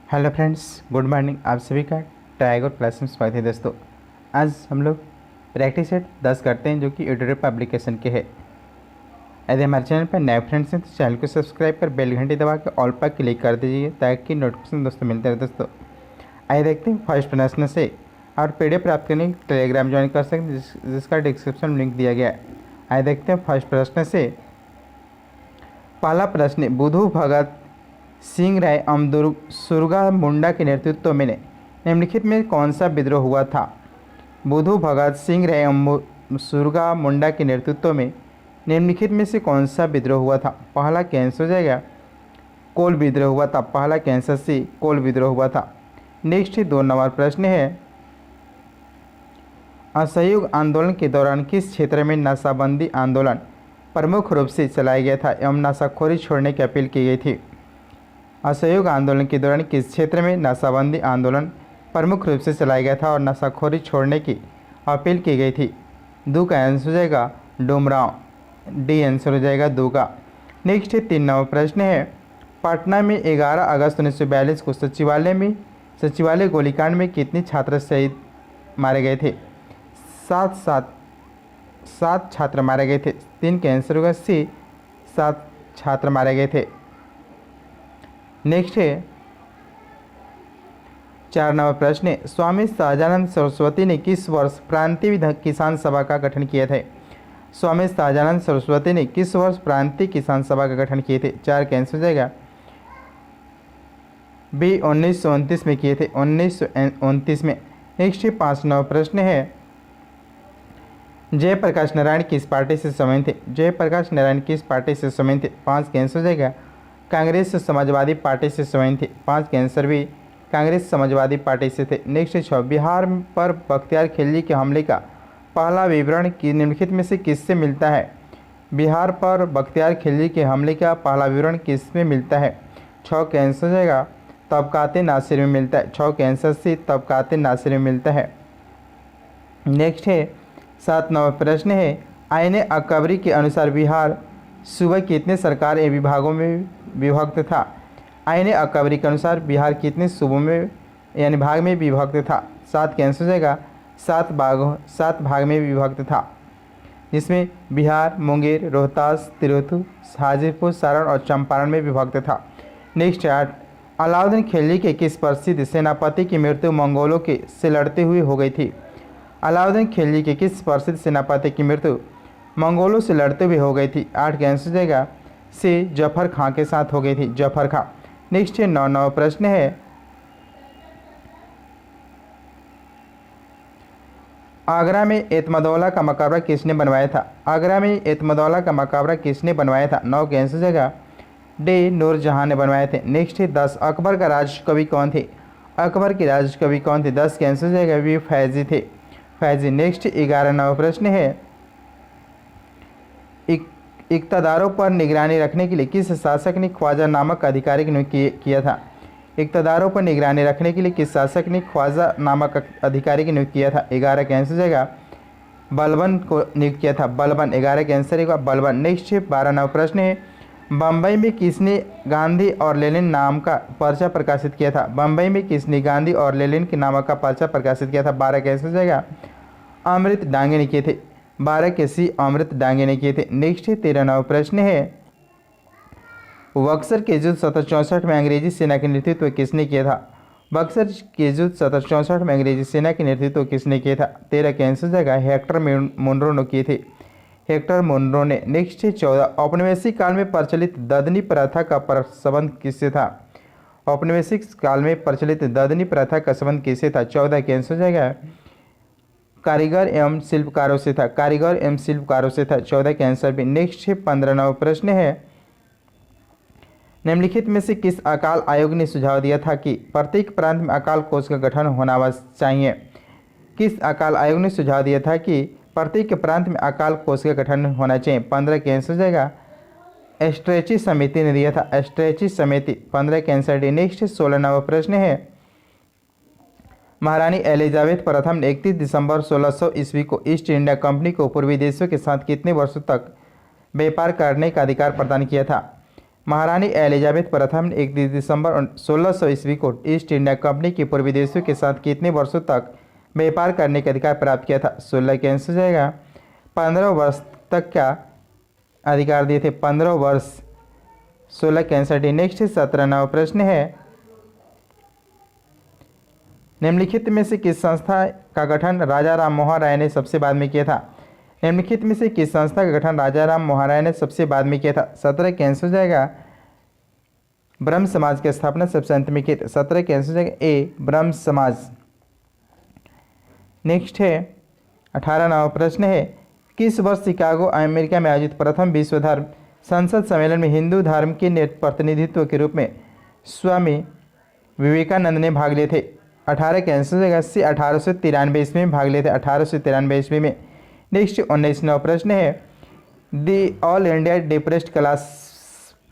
Hello friends, good morning. आप सभी का टाइगर क्लास में स्वागत है। दोस्तों, आज हम लोग प्रैक्टिस सेट 10 करते हैं जो कि यूट्यूब एप्लीकेशन के है। यदि हमारे चैनल पर नए फ्रेंड्स हैं तो चैनल को सब्सक्राइब कर बेल घंटी दबा के ऑल पर क्लिक कर दीजिए ताकि नोटिफिकेशन दोस्तों मिलते रहे। दोस्तों आइए देखते हैं फर्स्ट प्रश्न से। और पीडीएफ प्राप्त करने के लिए टेलीग्राम ज्वाइन कर सकते हैं जिसका डिस्क्रिप्शन में लिंक दिया गया है। आइए देखते हैं फर्स्ट प्रश्न से। पहला प्रश्न, बुधु भगत सिंह राय एवं सुरगा मुंडा के नेतृत्व में निम्नलिखित में कौन सा विद्रोह हुआ था? बुधु भगत सिंह राय एवं सुरगा मुंडा के नेतृत्व में निम्नलिखित में से कौन सा विद्रोह हुआ था? पहला कैंसर हो जाएगा कोल विद्रोह हुआ था। पहला कैंसर सी कोल विद्रोह हुआ था। नेक्स्ट 2 नंबर प्रश्न है। असहयोग आंदोलन के दौरान किस क्षेत्र में नशाबंदी आंदोलन प्रमुख रूप से चलाया गया था एवं नशाखोरी छोड़ने की अपील की गई थी? असहयोग आंदोलन के दौरान किस क्षेत्र में नशाबंदी आंदोलन प्रमुख रूप से चलाया गया था और नशाखोरी छोड़ने की अपील की गई थी? 2 का आंसर हो जाएगा डुमरांव। डी आंसर हो जाएगा 2 का। नेक्स्ट 3 नंबर प्रश्न है। पटना में 11 अगस्त 1942 को सचिवालय गोलीकांड में कितने छात्र शहीद मारे गए थे? 7 छात्र मारे गए थे। 3 का आंसर होगा सी 7 छात्र मारे गए थे। नेक्स्ट है 4 नंबर प्रश्न है। स्वामी सहजानंद सरस्वती ने किस वर्ष प्रांतीय किसान सभा का गठन किए थे? स्वामी सहजानंद सरस्वती ने किस वर्ष प्रांतीय किसान सभा का गठन किए थे? 4 का आंसर हो जाएगा बी 1929 में किए थे। 1929 में। नेक्स्ट 5 नंबर प्रश्न है। जयप्रकाश नारायण किस पार्टी से संबंधित थे? जयप्रकाश नारायण किस पार्टी से संबंधित थे? 5 का आंसर हो जाएगा कांग्रेस समाजवादी पार्टी से संबंधित थे। 5 के आंसर भी कांग्रेस समाजवादी पार्टी से थे। नेक्स्ट 6 बिहार पर बख्तियार खिलजी के हमले का पहला विवरण निम्नलिखित में से किससे मिलता है? बिहार पर बख्तियार खिलजी के हमले का पहला विवरण किसमें मिलता है? 6 के आंसर जाएगा तबकाते नासिर में मिलता है। 6 के आंसर से तबकाते नासिर में मिलता है। नेक्स्ट है 7 नंबर प्रश्न है। आईने अकबरी के अनुसार बिहार सूबे कितने सरकारी विभागों में विभक्त था? आईने अकबरी के अनुसार बिहार कितने सूबों में यानी भाग में विभक्त था? 7 का आंसर हो जाएगा 7 भाग में विभक्त था, जिसमें बिहार मुंगेर, रोहतास, तिरहुत, हाजीपुर, सारण और चंपारण में विभक्त था। नेक्स्ट 8 अलाउद्दीन खिलजी के किस प्रसिद्ध सेनापति की मृत्यु मंगोलों के से लड़ते हुए हो गई थी? अलाउद्दीन खिलजी के किस प्रसिद्ध सेनापति की मृत्यु मंगोलों से लड़ते हुए हो गई थी? 8 का आंसर जाएगा से जफर खां के साथ हो गई थी, जफर खां। नेक्स्ट 9 नंबर प्रश्न है। आगरा में एतमदौला का मकबरा किसने बनवाया था? आगरा में एतमदौला का मकबरा किसने बनवाया था? 9 के आंसर जाएगा डी नूरजहां ने बनवाए थे। नेक्स्ट 10 अकबर का राजकवि कौन थे? अकबर के राजकवि कौन थे? 10 के आंसर जाएगा वी फैजी थे, फैजी। नेक्स्ट 11 नंबर प्रश्न है। इक़्तिदारों पर निगरानी रखने के लिए किस शासक ने ख्वाजा नामक अधिकारी की नियुक्त किया था? इक़्तिदारों पर निगरानी रखने के लिए किस शासक ने ख्वाजा नामक अधिकारी की नियुक्त किया था? 11 का आंसर जाएगा बलबन को नियुक्त किया था, बलबन। 11 का आंसर होगा बलबन। नेक्स्ट 12 नंबर प्रश्न है। बम्बई में किसने गांधी और लेनिन नाम का पर्चा प्रकाशित किया था? बम्बई में किसने गांधी और लेनिन के नाम का पर्चा प्रकाशित किया था? 12 का आंसर जाएगा अमृत डांगे ने किए थे, 12 के सी अमृत डांगे ने किए थे। नेक्स्ट 13 नंबर प्रश्न है। बक्सर के युद्ध 1764 में अंग्रेजी सेना के नेतृत्व किसने किया था? बक्सर के युद्ध 1764 में अंग्रेजी सेना के नेतृत्व किसने किया था? 13 के आंसर जाएगा हेक्टर मुनरो ने किए थे, हेक्टर मुनरो ने। नेक्स्ट 14 औपनिवेशिक काल में प्रचलित ददनी प्रथा का संबंध किससे था? औपनिवेशिक काल में प्रचलित ददनी प्रथा का संबंध किससे था? 14 के आंसर जाएगा कारीगर एवं शिल्पकारों से था, कारीगर एवं शिल्पकारों से था। 14 के आंसर भी। नेक्स्ट 15 नंबर प्रश्न है। निम्नलिखित में से किस अकाल आयोग ने सुझाव दिया था कि प्रत्येक प्रांत में अकाल कोष का गठन होना चाहिए? किस अकाल आयोग ने सुझाव दिया था कि प्रत्येक प्रांत में अकाल कोष का गठन होना चाहिए? 15 के आंसर जाएगा एस्ट्रेची समिति ने दिया था, एस्ट्रेची समिति। 15 के आंसर डी। नेक्स्ट 16 नंबर प्रश्न है। महारानी एलिजाबेथ प्रथम ने 31 दिसंबर 1600 ईस्वी को ईस्ट इंडिया कंपनी को पूर्वी देशों के साथ कितने वर्षों तक व्यापार करने का अधिकार प्रदान किया था? महारानी एलिजाबेथ प्रथम ने 31 दिसंबर 1600 ईस्वी को ईस्ट इंडिया कंपनी की पूर्वी देशों के साथ कितने वर्षों तक व्यापार करने का अधिकार प्राप्त किया था? 16 कैंसिल हो जाएगा। 15 वर्ष तक क्या अधिकार दिए थे? 15 वर्ष। 16 कैंसर डी। नेक्स्ट 17वां प्रश्न है, निम्नलिखित में से किस संस्था का गठन राजा राम मोहन राय ने सबसे बाद में किया था? निम्नलिखित में से किस संस्था का गठन राजा राम मोहन राय ने सबसे बाद में किया था? 17 कैंसिल हो जाएगा। ब्रह्म समाज की स्थापना सबसे अंत में की थी। 17 कैंसिल हो जाएगा ए, ब्रह्म समाज। नेक्स्ट है 18वां प्रश्न है, किस वर्ष शिकागो अमेरिका में आयोजित प्रथम विश्व धर्म संसद सम्मेलन में हिंदू धर्म के प्रतिनिधित्व के रूप में स्वामी विवेकानंद ने भाग लिए थे? 18 कैंसिल हो जाएगा। सी 1893 ईस्वी में भाग लिए थे। 1893 ईस्वी में। नेक्स्ट 19वां प्रश्न है, the all India depressed class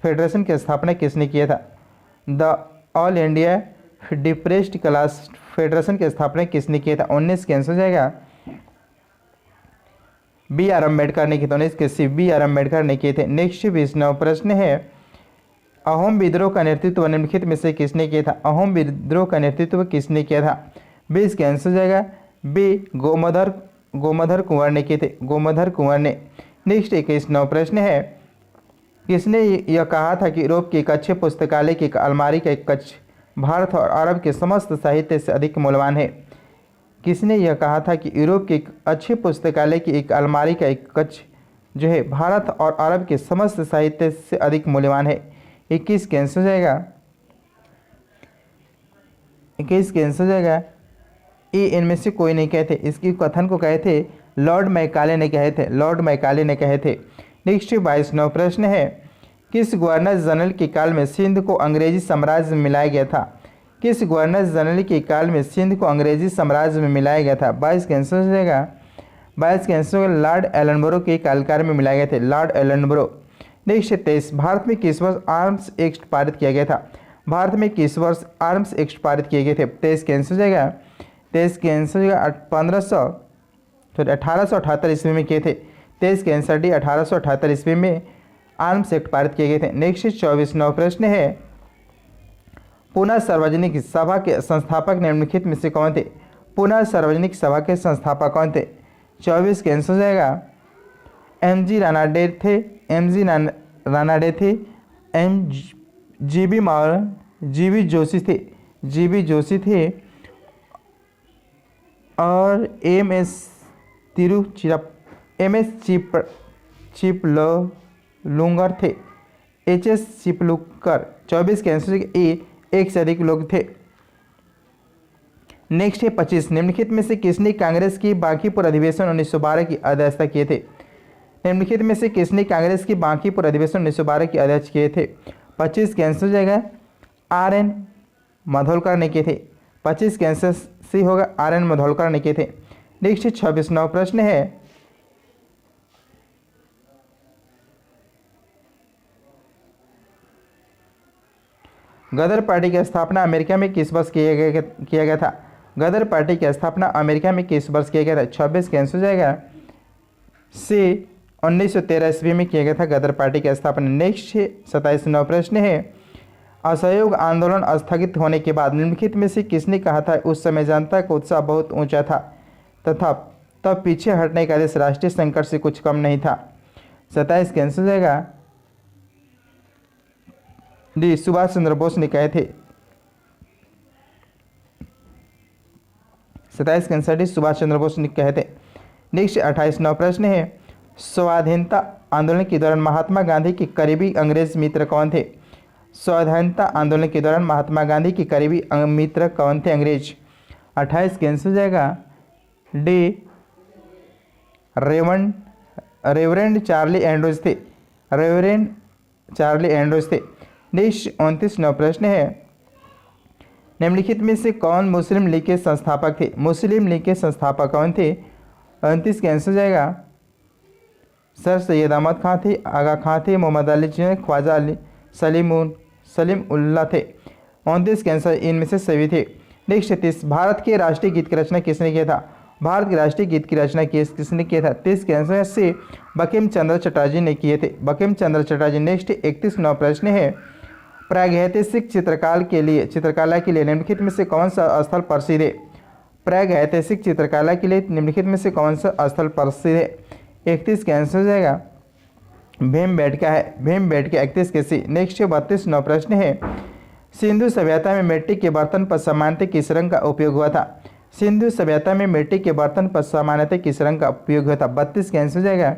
federation की स्थापना किसने किया था? The all India depressed class federation की स्थापना किसने किया था? 19 कैंसिल हो जाएगा। बी आर अम्बेडकर ने किए थे। 19 के सी बी आर अम्बेडकर ने किए थे। नेक्स्ट 20वां प्रश्न है, अहोम विद्रोह का नेतृत्व निम्नलिखित में से किसने किया था? अहोम विद्रोह का नेतृत्व किसने किया था? 20 कैंसिल हो जाएगा। बी गोमधर कुंवर ने किए थे। गोमधर कुंवर ने। नेक्स्ट 21वां प्रश्न है, किसने यह कहा था कि यूरोप की एक अच्छे पुस्तकालय की एक अलमारी का एक कक्ष भारत और अरब के समस्त साहित्य से अधिक मूल्यवान है? किसने यह कहा था कि यूरोप के एक अच्छे पुस्तकालय की एक अलमारी का एक कक्ष जो है भारत और अरब के समस्त साहित्य से अधिक मूल्यवान है? 21 कैंसिल हो जाएगा। 21 कैंसिल हो जाएगा। ये इनमें से कोई नहीं कहे थे। इसकी कथन को कहे थे लॉर्ड मैकाले ने कहे थे। लॉर्ड मैकाले ने कहे थे। नेक्स्ट 22वां प्रश्न है, किस गवर्नर जनरल के काल में सिंध को अंग्रेजी साम्राज्य में मिलाया गया था? किस गवर्नर जनरल के काल में सिंध को अंग्रेजी साम्राज्य में मिलाया गया था? 22 कैंसिल हो जाएगा। 22 कैंसिल हो गया। लॉर्ड एलनबरो के कार्यकाल में मिलाए गए थे। Lord Ellenborough. नेक्स्ट 23, भारत में किस वर्ष आर्म्स एक्ट पारित किया गया था? भारत में किस वर्ष आर्म्स एक्ट पारित किए गए थे? 23 कैंसिल हो जाएगा। 23 कैंसिल हो जाएगा। 1878 ईस्वी में किए थे। 23 कैंसिल डी। 1878 ईस्वी में आर्म्स एक्ट पारित किए गए थे। नेक्स्ट 24वां प्रश्न है, पुनः सार्वजनिक सभा के संस्थापक निम्नलिखित में से कौन थे? पुनः सार्वजनिक सभा के संस्थापक कौन थे? 24 कैंसिल हो जाएगा। एम.जी. रानाडे थे। एम.जी. रानाडे थे। जी.बी. जोशी थे। जी.बी. जोशी थे। और एम.एस. चिपलुंगर थे। एच.एस. चिपलुंकर। 24 कैंसिल ए, एक से अधिक लोग थे। नेक्स्ट है 25, निम्नलिखित में से किसने कांग्रेस की बांकीपुर अधिवेशन 1912 की अध्यक्षता किए थे? निम्नलिखित में से किसने कांग्रेस की बांकीपुर अधिवेशन 1912 की अध्यक्ष किए थे? 25 कैंसिल हो जाएगा। आर.एन. माधोलकर ने किए थे। 25 कैंसिल सी होगा। आर.एन. माधोलकर ने किए थे। नेक्स्ट 26वां प्रश्न है, गदर पार्टी की स्थापना अमेरिका में किस वर्ष किया गया था? गदर पार्टी की स्थापना अमेरिका में किस वर्ष किया गया था? 26 कैंसिल हो जाएगा। सी 1913 ईस्वी में किया गया था गदर पार्टी की स्थापना। नेक्स्ट 27वां प्रश्न है, असहयोग आंदोलन स्थगित होने के बाद निम्नलिखित में से किसने कहा था उस समय जनता का उत्साह बहुत ऊंचा था तथा तब पीछे हटने का आदेश राष्ट्रीय संकट से कुछ कम नहीं था? 27 कैंसिल हो जाएगा। डी, सुभाष चंद्र बोस ने कहे थे। 27 कैंसिल डी, सुभाष चंद्र बोस ने कहे थे। नेक्स्ट 28वां प्रश्न है, स्वाधीनता आंदोलन के दौरान महात्मा गांधी के करीबी अंग्रेज मित्र कौन थे? स्वाधीनता आंदोलन के दौरान महात्मा गांधी के करीबी मित्र कौन थे अंग्रेज? 28 कैंसिल हो जाएगा। डी, रेवरेंड चार्ली एंड्रोज थे। रेवरेंड चार्ली एंड्रोज थे। नेक्स्ट 29वां प्रश्न है, निम्नलिखित में से कौन मुस्लिम लीग के संस्थापक थे? मुस्लिम लीग के संस्थापक कौन थे? 29 कैंसिल हो जाएगा। सर सैयद अहमद खां थे, आगा खां थे, मोहम्मद अली जिन्ना, ख्वाजा अली सलीम उल्लाह थे। 29 कैंसिल इनमें से सभी थे। नेक्स्ट 30, भारत के राष्ट्रीय गीत की रचना किसने किया था? भारत के राष्ट्रीय गीत की रचना किसने किया था? 30 के आंसर सी बंकिम चंद्र चटर्जी ने किए थे, बंकिम चंद्र चटर्जी। नेक्स्ट 31 नौ प्रश्न है, प्रागैतिहासिक चित्रकला के लिए निम्नलिखित में से कौन सा स्थल प्रसिद्ध है? प्रागैतिहासिक चित्रकला के लिए निम्नलिखित में से कौन सा स्थल प्रसिद्ध है? 31 का आंसर हो जाएगा भीमबेटका है, भीमबेटका 31 के सी। नेक्स्ट 32 नौ प्रश्न है, सिंधु सभ्यता में मिट्टी के बर्तन पर सामान्यतः किस रंग का उपयोग हुआ था? सिंधु सभ्यता में मिट्टी के बर्तन पर सामान्यतः किस रंग का उपयोग हुआ था? 32 का आंसर हो जाएगा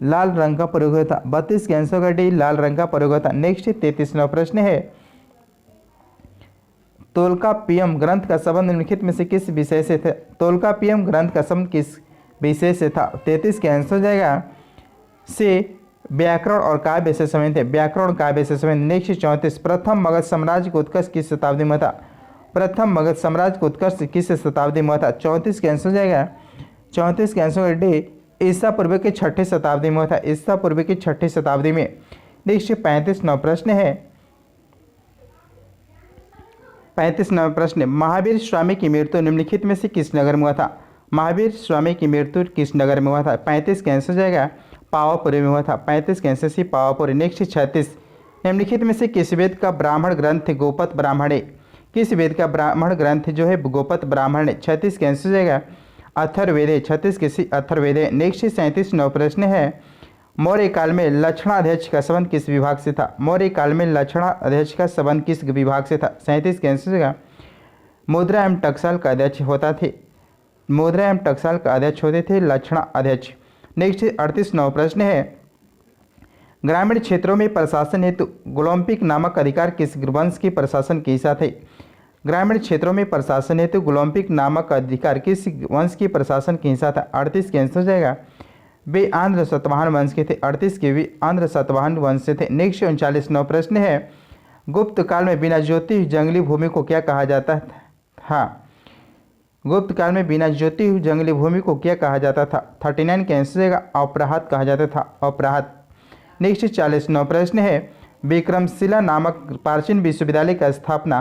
लाल रंग का प्रयोग हुआ था, 32 के आंसर का डी लाल रंग का प्रयोग हुआ था। नेक्स्ट 33 नौ प्रश्न है, तोल्काप्पियम ग्रंथ का संबंध निम्नलिखित में से किस विषय से था? तोल्काप्पियम ग्रंथ का संबंध किस विषय से था? 33 के आंसर हो जाएगा से व्याकरण और काव्य से संबंधित है, व्याकरण काव्य से संबंधित। नेक्स्ट 34, प्रथम मगध साम्राज्य का उत्कर्ष किस शताब्दी में था? प्रथम मगध साम्राज्य का उत्कर्ष किस शताब्दी में था? 34 के आंसर हो जाएगा 34 के आंसर डी ईसा पूर्व के 6ठी शताब्दी में था, ईसा पूर्व की 6ठी शताब्दी में। नेक्स्ट 35 नौ प्रश्न है, 35 नौ प्रश्न, महावीर स्वामी की मृत्यु निम्नलिखित में से किस नगर में हुआ था? महावीर स्वामी की मृत्यु किस नगर में हुआ था? 35 का आंसर हो जाएगा पावापुरी में हुआ था, 35 का आंसर सी पावापुरी। नेक्स्ट 36, निम्नलिखित में से किस वेद का ब्राह्मण ग्रंथ गोपत ब्राह्मण है? किस वेद का ब्राह्मण ग्रंथ जो है गोपत ब्राह्मण है? 36 का आंसर हो जाएगा अथर्ववेद है, 36 के सी अथर्ववेद है। नेक्स्ट 37 नौ प्रश्न है, मौर्य काल में लक्षणाध्यक्ष का संबंध किस विभाग से था? मौर्य काल में लक्षणाध्यक्ष का संबंध किस विभाग से था? 37 के आंसर होगा मुद्रा एवं टकसाल का अध्यक्ष होता थे, मुद्रा एवं टकसाल का अध्यक्ष होते थे लक्षणा अध्यक्ष। नेक्स्ट 38 नौ प्रश्न है, ग्रामीण क्षेत्रों में प्रशासन हेतु गोलोम्पिक नामक अधिकार किस वंश की प्रशासन के साथ है? ग्रामीण क्षेत्रों में प्रशासन हेतु गोलोम्पिक नामक अधिकार किस वंश की प्रशासन के साथ है? 38 के आंसर हो जाएगा वे आंध्र सातवाहन वंश के थे, 38 के भी आंध्र सातवाहन वंश से थे। नेक्स्ट 39 नौ प्रश्न है, गुप्त काल में बिना ज्योति जंगली भूमि को क्या कहा जाता था? गुप्त काल में बिना ज्योति जंगली भूमि को क्या कहा जाता था? 39 के आंसर होगा अपराहत कहा जाता था, अपराहत। नेक्स्ट 40 नौ प्रश्न है, विक्रमशिला नामक प्राचीन विश्वविद्यालय का स्थापना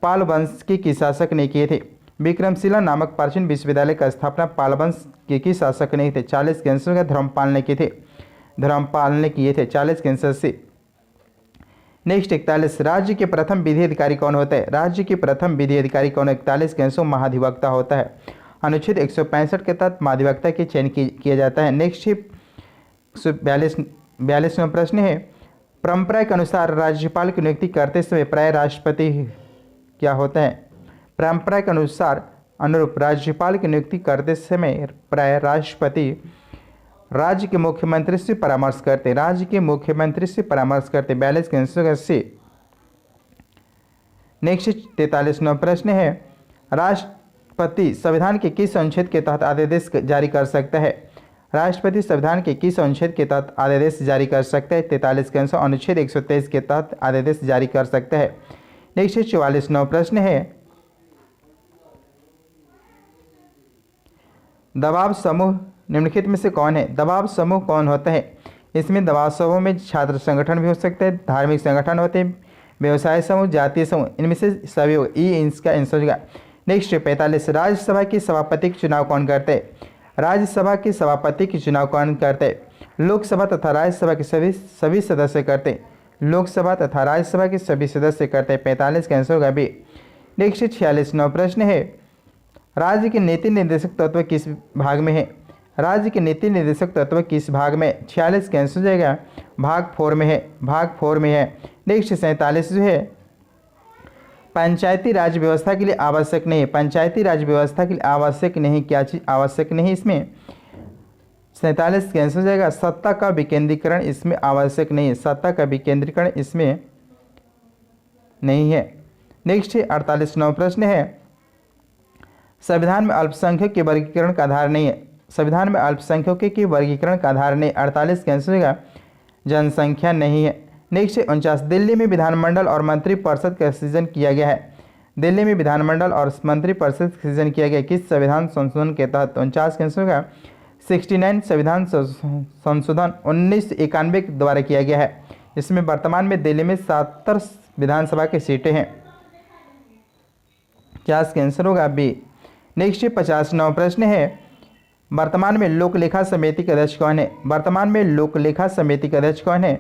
पाल वंश के किस शासक ने किए थे? विक्रमशिला नामक प्राचीन विश्वविद्यालय का स्थापना पाल वंश के किस शासक ने किए थे? 40 के आंसर होगा धर्मपाल ने किए थे, धर्मपाल ने किए थे, 40 के आंसर से। नेक्स्ट 41, राज्य के प्रथम विधि अधिकारी कौन होता है? राज्य के प्रथम विधि अधिकारी कौन है? 41 के आंसर महाधिवक्ता होता है, अनुच्छेद 165 के तहत महाधिवक्ता की चयन किया जाता है। नेक्स्ट 42वां प्रश्न है, परंपरा के अनुसार राज्यपाल की नियुक्ति करते समय प्राय राष्ट्रपति क्या होता है? परंपरा के अनुरूप राज्यपाल की नियुक्ति करते समय प्राय राष्ट्रपति राज्य के मुख्यमंत्री से परामर्श करते, राज्य के मुख्यमंत्री से परामर्श करते, 42 के आंसर से। नेक्स्ट 43वां प्रश्न है, राष्ट्रपति संविधान के किस अनुच्छेद के तहत आदेश जारी कर सकता है? राष्ट्रपति संविधान के किस अनुच्छेद के तहत आदेश जारी कर सकता है? 43 के आंसर अनुच्छेद 123 के तहत आदेश जारी कर सकता है। नेक्स्ट 44वां प्रश्न है, दबाव समूह निम्नलिखित में से कौन है? दबाव समूह कौन होता है? इसमें दबाव समूह में छात्र संगठन भी हो सकते हैं, धार्मिक संगठन होते हैं, व्यवसाय समूह, जातीय समूह, इनमें से सभी होगा, इसका आंसर होगा। नेक्स्ट 45, राज्यसभा के सभापति के चुनाव कौन करते हैं? राज्यसभा के सभापति के चुनाव कौन करते हैं? लोकसभा तथा राज्यसभा के सभी सदस्य करते हैं, लोकसभा तथा राज्यसभा के सभी सदस्य करते हैं, 45 का आंसर होगा बी। नेक्स्ट 46वां प्रश्न है, राज्य के नीति निर्देशक तत्व किस भाग में है? राज्य के नीति निर्देशक तत्व किस भाग में? 46 का आंसर हो जाएगा भाग 4 में है, भाग 4 में है। नेक्स्ट 47 जो है, पंचायती राज व्यवस्था के लिए आवश्यक नहीं, पंचायती राज व्यवस्था के लिए आवश्यक नहीं, क्या चीज़ आवश्यक नहीं इसमें? 47 का आंसर हो जाएगा सत्ता का विकेंद्रीकरण इसमें आवश्यक नहीं है, सत्ता का विकेंद्रीकरण इसमें नहीं है। नेक्स्ट 48वां प्रश्न है, संविधान में अल्पसंख्यक के वर्गीकरण का आधार नहीं है, संविधान में अल्पसंख्यकों के वर्गीकरण का आधार नहीं, 48 का आंसर होगा जनसंख्या नहीं है। नेक्स्ट 49, दिल्ली में विधानमंडल और मंत्रिपरिषद का सृजन किया गया है, दिल्ली में विधानमंडल और मंत्रिपरिषद का सृजन किया गया किस संविधान संशोधन के तहत? 49 का आंसर होगा 69 संविधान संशोधन 1991 के द्वारा किया गया है। इसमें वर्तमान में दिल्ली में 77 विधानसभा की सीटें हैं। 50 कैंसर होगा बी। नेक्स्ट 59वां प्रश्न है, वर्तमान में लोक लेखा समिति के अध्यक्ष कौन है? वर्तमान में लोक लेखा समिति के अध्यक्ष कौन है?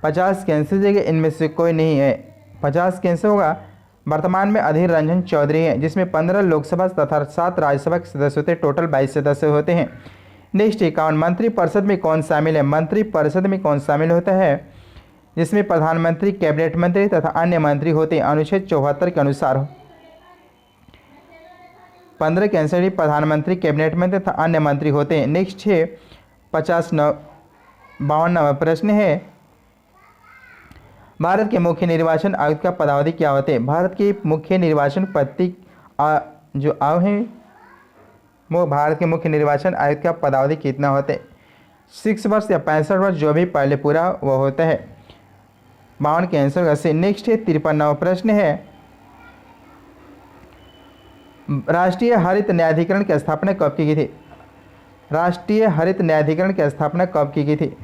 50 कैंसर जगह इनमें से कोई नहीं है। 50 कैंसर होगा वर्तमान में अधीर रंजन चौधरी हैं, जिसमें 15 लोकसभा तथा 7 राज्यसभा के सदस्य होते हैं, टोटल 22 सदस्य होते हैं। नेक्स्ट 51, मंत्रिपरिषद में कौन शामिल है? मंत्रिपरिषद में कौन शामिल होता है? जिसमें प्रधानमंत्री, कैबिनेट मंत्री तथा अन्य मंत्री होते हैं, अनुच्छेद 74 के अनुसार। 15 कैंसर प्रधानमंत्री, कैबिनेट मंत्री तथा अन्य मंत्री होते हैं। नेक्स्ट है 52वां प्रश्न है, भारत के मुख्य निर्वाचन आयुक्त का पदावधि क्या होते हैं? भारत के मुख्य निर्वाचन जो आयु है वो भारत के मुख्य निर्वाचन आयुक्त का पदावधि कितना होते हैं? 6 वर्ष या 65 वर्ष, जो भी पहले पूरा वो होता है। 52 कैंसर का से। नेक्स्ट है 53वां प्रश्न है, राष्ट्रीय हरित न्यायाधिकरण की स्थापना कब की गई थी? राष्ट्रीय हरित न्यायाधिकरण की स्थापना कब की गई थी?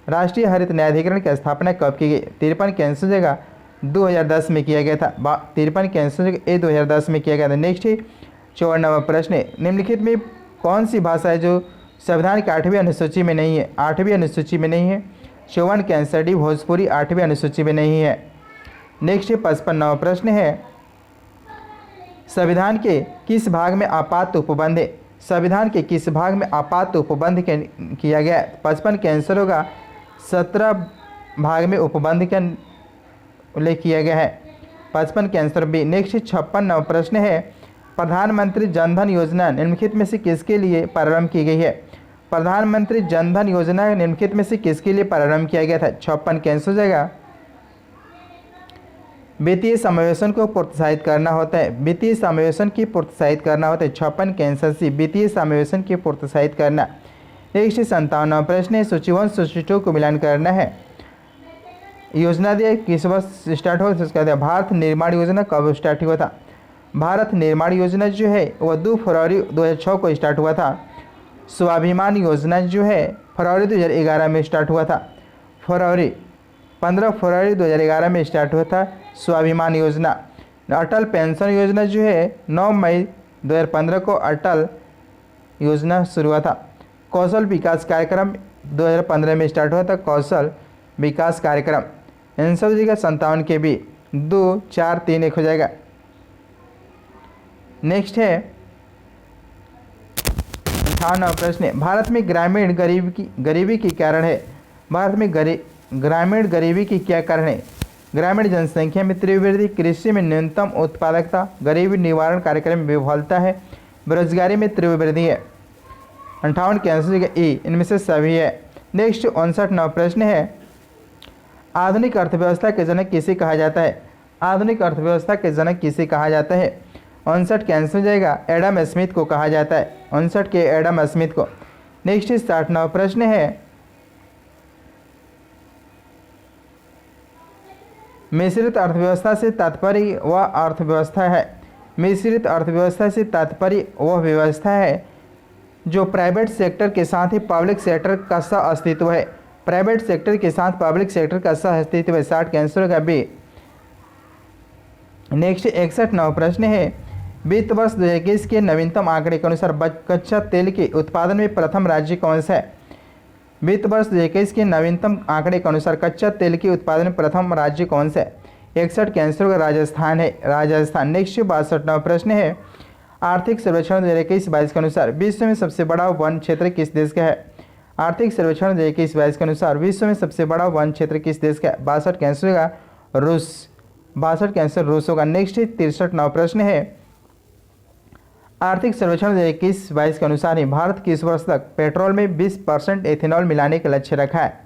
राष्ट्रीय हरित न्यायाधिकरण की स्थापना कब की गई? 53 कैंसर जगह 2010 में किया गया था। 53 कैंसर जगह 2010 में किया गया था। नेक्स्ट है 54वां प्रश्न है, निम्नलिखित में कौन सी भाषा है जो संविधान की 8वीं अनुसूची में नहीं है? 8वीं अनुसूची में नहीं है। 54 कैंसर डी भोजपुरी 8वीं अनुसूची में नहीं है। नेक्स्ट 55वां प्रश्न है, संविधान के किस भाग में आपात उपबंध है? संविधान के किस भाग में आपात उपबंध किया गया है? 55 कैंसर होगा 17 भाग में उपबंध का उल्लेख किया गया है। 55 कैंसर बी। नेक्स्ट 56वां प्रश्न है, प्रधानमंत्री जनधन योजना निम्नलिखित में से किसके लिए प्रारंभ की गई है? प्रधानमंत्री जनधन योजना निम्नलिखित में से किसके लिए प्रारंभ किया गया था? 56 कैंसर हो जाएगा वित्तीय समावेशन को प्रोत्साहित करना होता है। वित्तीय समावेशन की प्रोत्साहित करना होता है। 56 कैंसर सी वित्तीय समावेशन की प्रोत्साहित करना। नेक्स्ट 57वां प्रश्न है, सूची 1 सूची 2 को मिलान करना है। योजना दिया किस वर्ष स्टार्ट हुआ? उसका दिया भारत निर्माण योजना कब स्टार्ट हुआ था? भारत निर्माण योजना जो है वह 2 फरवरी 2006 को स्टार्ट हुआ था। स्वाभिमान योजना जो है फरवरी 2011 में स्टार्ट हुआ था। 15 फरवरी 2011 में स्टार्ट हुआ था स्वाभिमान योजना। अटल पेंशन योजना जो है 9 मई 2015 को अटल योजना शुरू हुआ था। कौशल विकास कार्यक्रम 2015 में स्टार्ट हुआ था, कौशल विकास कार्यक्रम। इन सब जगह 57 के भी 2 4 3 1 हो जाएगा। नेक्स्ट है 58वां प्रश्न है, भारत में ग्रामीण गरीबी की कारण है? भारत में ग्रामीण गरीबी की क्या कारण है? ग्रामीण जनसंख्या में तीव्र वृद्धि, कृषि में न्यूनतम उत्पादकता, गरीबी निवारण कार्यक्रम में विफलता है, बेरोजगारी में तीव्र वृद्धि है। 58 के आंसर जगह ई, इनमें से सभी है। नेक्स्ट 59वां प्रश्न है, आधुनिक अर्थव्यवस्था के जनक किसे कहा जाता है? आधुनिक अर्थव्यवस्था के जनक किसे कहा जाता है? 59 के आंसर हो जाएगा एडम स्मिथ को कहा जाता है। 59 के एडम स्मिथ को। नेक्स्ट 60वां प्रश्न है, मिश्रित अर्थव्यवस्था से तात्पर्य वह अर्थव्यवस्था है। मिश्रित अर्थव्यवस्था से तात्पर्य वह व्यवस्था है जो प्राइवेट सेक्टर के साथ ही पब्लिक सेक्टर का सह अस्तित्व है। प्राइवेट सेक्टर के साथ पब्लिक सेक्टर का सह अस्तित्व है। 60 के आंसर का बी। नेक्स्ट 61वां प्रश्न है, वित्त वर्ष 2021 के नवीनतम आंकड़े के अनुसार कच्चा तेल के उत्पादन में प्रथम राज्य कौन सा है? वित्त वर्ष 2021 के नवीनतम आंकड़े के अनुसार कच्चा तेल के उत्पादन में प्रथम राज्य कौन सा है? 61 के आंसर का राजस्थान है, राजस्थान। नेक्स्ट 62वां प्रश्न है, आर्थिक सर्वेक्षण 2021-22 के अनुसार विश्व में सबसे बड़ा वन क्षेत्र किस देश का है? आर्थिक सर्वेक्षण 2021-22 के अनुसार विश्व में सबसे बड़ा वन क्षेत्र किस देश का है? 62 के आंसर होगा रूस। 62 के आंसर रूस होगा। नेक्स्ट 63वां प्रश्न है, आर्थिक सर्वेक्षण 2021-22 के अनुसार ही भारत किस वर्ष तक पेट्रोल में 20% एथेनॉल मिलाने का लक्ष्य रखा है?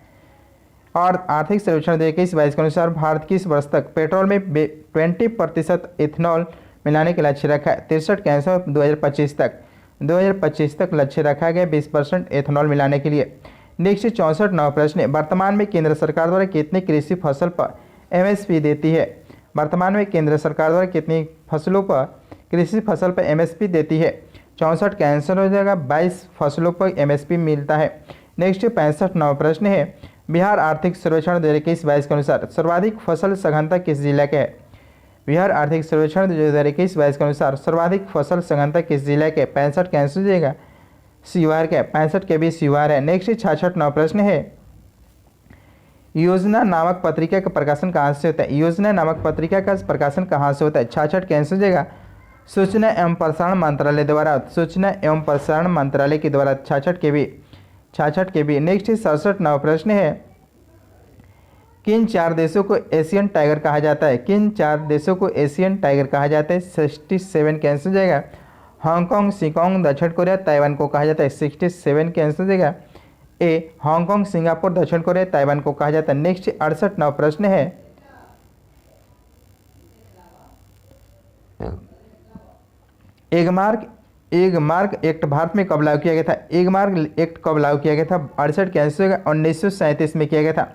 और आर्थिक सर्वेक्षण 2021-22 के अनुसार भारत किस वर्ष तक पेट्रोल में 20% एथेनॉल मिलाने का लक्ष्य रखा है? 63 के आंसर 2025 तक। 2025 तक लक्ष्य रखा गया 20% एथेनॉल मिलाने के लिए। नेक्स्ट 64वां प्रश्न है, वर्तमान में केंद्र सरकार द्वारा कितनी कृषि फसल पर MSP देती है? वर्तमान में केंद्र सरकार द्वारा कितनी फसलों पर कृषि फसल पर MSP देती है? 64 का आंसर हो जाएगा 22 फसलों पर MSP मिलता है। नेक्स्ट 65वां प्रश्न है, बिहार आर्थिक सर्वेक्षण 2021-22 के अनुसार सर्वाधिक फसल सघनता किस जिला का है? बिहार आर्थिक सर्वेक्षण 2021-22 के अनुसार सर्वाधिक फसल संघनता किस जिले के 65 कैंसर जगह शिवार के 65 के भी शिवार है। नेक्स्ट 66 प्रश्न है, योजना नामक पत्रिका का प्रकाशन कहाँ से होता है? योजना नामक पत्रिका का प्रकाशन कहाँ से होता है? 66 कैंसर जगह सूचना एवं प्रसारण मंत्रालय द्वारा, सूचना एवं प्रसारण मंत्रालय के द्वारा 66 के भी। नेक्स्ट 67 प्रश्न है, किन 4 देशों को एशियन टाइगर कहा जाता है? किन 4 देशों को एशियन टाइगर कहा जाता है? 67 के आंसर जाएगा हांगकांग, सिंगापुर, दक्षिण कोरिया, ताइवान को कहा जाता है। 67 के आंसर जाएगा ए, हांगकांग, सिंगापुर, दक्षिण कोरिया, ताइवान को कहा जाता है। नेक्स्ट 68 प्रश्न है, एगमार्क एक्ट भारत में कब लागू किया गया था? एगमार्क एक्ट कब लागू किया गया था? 68 के आंसर जाएगा 1937 में किया गया था।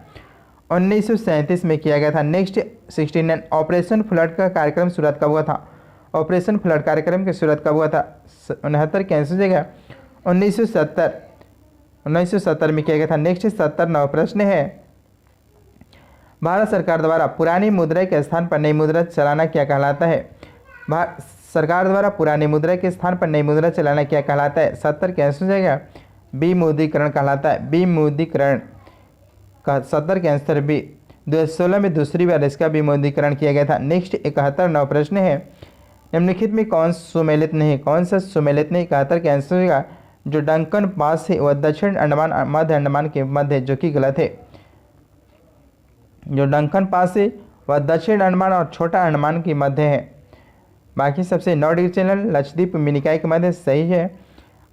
1937 में किया गया था। नेक्स्ट 69, ऑपरेशन फ्लड का कार्यक्रम शुरुआत कब हुआ था? ऑपरेशन फ्लड कार्यक्रम की शुरुआत कब हुआ था? 69 के आंसर जाएगा 1970 में किया गया था। नेक्स्ट 79 प्रश्न है, भारत सरकार द्वारा पुरानी मुद्रा के स्थान पर नई मुद्रा चलाना क्या कहलाता है? भारत सरकार द्वारा पुरानी मुद्रा के स्थान पर नई मुद्रा चलाना क्या कहलाता है? 70 के आंसर जाएगा विमुद्रीकरण कहलाता है। विमुद्रीकरण का 70 के आंसर बी। 2016 में दूसरी बार इसका विमुद्रीकरण किया गया था। नेक्स्ट 71 प्रश्न है, निम्नलिखित में कौन सुमेलित नहीं? कौन सा सुमेलित नहीं? 71 के आंसर होगा जो डंकन पास है वह दक्षिण अंडमान मध्य अंडमान के मध्य, जो कि गलत है। जो डंकन पास है वह दक्षिण अंडमान और छोटा अंडमान के मध्य है। बाकी सबसे 9 डिग्री चैनल लक्षद्वीप मिनिकाय के मध्य सही है।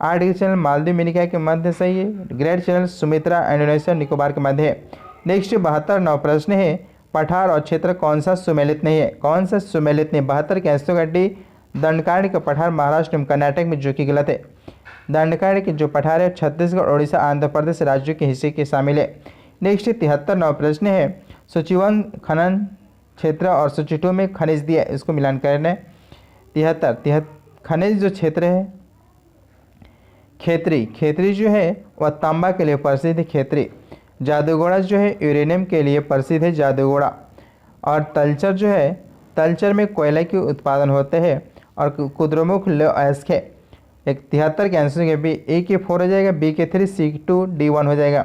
8 डिग्री चैनल मालदीव मिनिकाय के मध्य सही है। Great channel Sumitra Indonesia Nicobar के मध्य है। नेक्स्ट 72 प्रश्न है, पठार और क्षेत्र कौन सा सुमेलित नहीं है? कौन सा सुमेलित नहीं? 72 के आंसर का डी, दंडकारण्य का पठार महाराष्ट्र एवं कर्नाटक में, जो कि गलत है। दंडकारण्य के जो पठार है छत्तीसगढ़, उड़ीसा, आंध्र प्रदेश राज्यों के हिस्से के शामिल है। नेक्स्ट 73 प्रश्न है, सूची 1 खनन क्षेत्र और सूची 2 में खनिज दिया, इसको मिलान करना है। 73 खनिज जो क्षेत्र है खेतरी जो है वह तांबा के लिए प्रसिद्ध है, खेतरी। जादूगोड़ा जो है यूरेनियम के लिए प्रसिद्ध है, जादूगोड़ा। और तलचर जो है, तलचर में कोयला के उत्पादन होते हैं। और कुद्रमुख लौह अयस्क है। 73 के आंसर के बी, ए के 4 हो जाएगा, बी के 3, सी 2, डी 1 हो जाएगा।